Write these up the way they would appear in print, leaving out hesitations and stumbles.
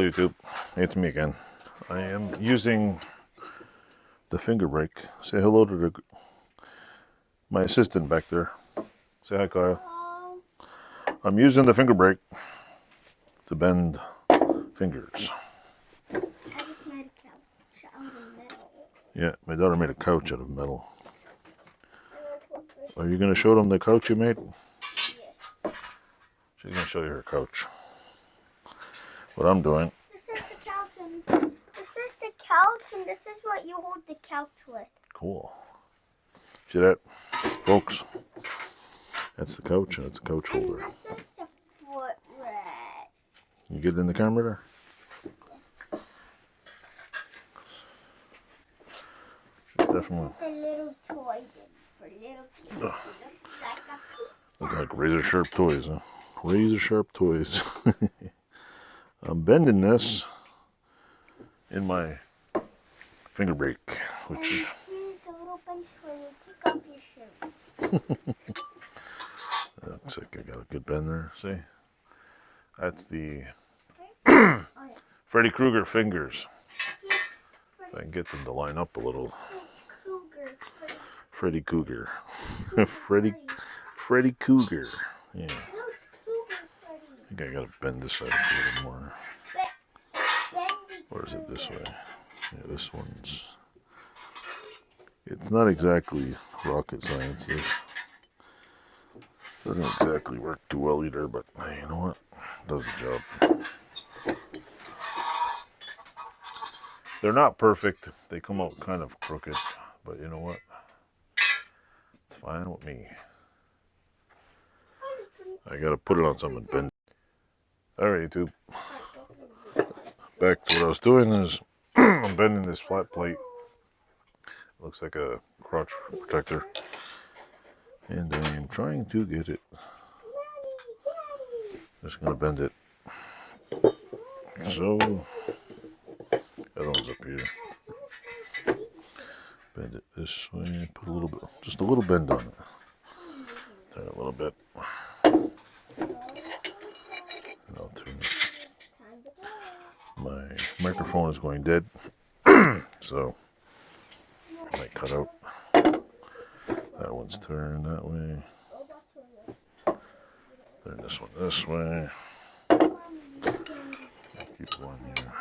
YouTube, it's me again. I am using the finger brake. Say hello to my assistant back there. Say hi, Kyle. Hello. I'm using the finger brake to bend fingers. I just made a couch out of metal. Yeah, my daughter made a couch out of metal. Are you going to show them the couch you made? Yes. She's going to show you her couch. What I'm doing. This is the couch, and this is what you hold the couch with. Cool. See that, folks? That's the couch, and it's a couch holder. And this is the footrest. You get it in the camera there? Definitely. This is the little toy for little kids. It looks like a pizza. Look like razor sharp toys, huh? Razor sharp toys. I'm bending this in my finger brake, which. Here's a little bench for you to take off your shoes. Looks like I got a good bend there. See? That's the Freddy Kruger fingers. If I can get them to line up a little. Freddy Kruger. Freddy Kruger. Yeah. I think I gotta bend this side a little more. Or is it this way? Yeah, this one's. It's not exactly rocket science. This doesn't exactly work too well either, but hey, you know what? It does the job. They're not perfect. They come out kind of crooked, but you know what? It's fine with me. I gotta put it on something and bend. Alright, YouTube. Back to what I was doing is I'm bending this flat plate. Looks like a crotch protector. And I'm trying to get it. Just gonna bend it. So that one's up here. Bend it this way. Put a little bit, just a little bend on it. Turn it a little bit. And I'll turn it. My microphone is going dead, so I might cut out. That one's turned that way. Turn this one this way. Keep going here.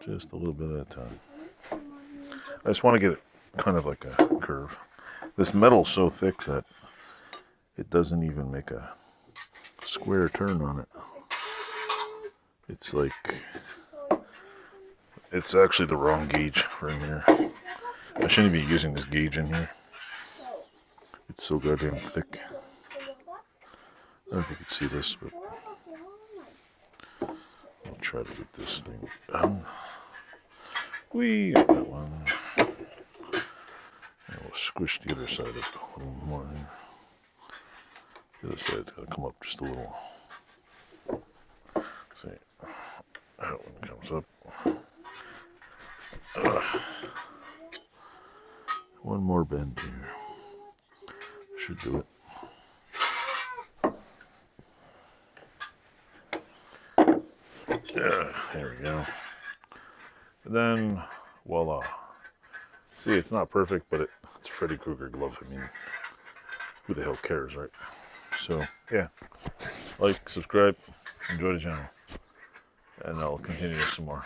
Just a little bit at a time. I just want to get it kind of like a curve. This metal's so thick that it doesn't even make a square turn on it. It's like, it's actually the wrong gauge for in here. I shouldn't be using this gauge in here. It's so goddamn thick. I don't know if you can see this, but I'll try to get this thing down. We got that one. And we'll squish the other side up a little more. The other side's got to come up just a little. See, that one comes up. One more bend here. Should do it. Yeah, there we go. And then, voila. See, it's not perfect, but it's a Freddy Kruger glove. I mean, who the hell cares, right? So, yeah. Like, subscribe, enjoy the channel. And I'll continue this some more.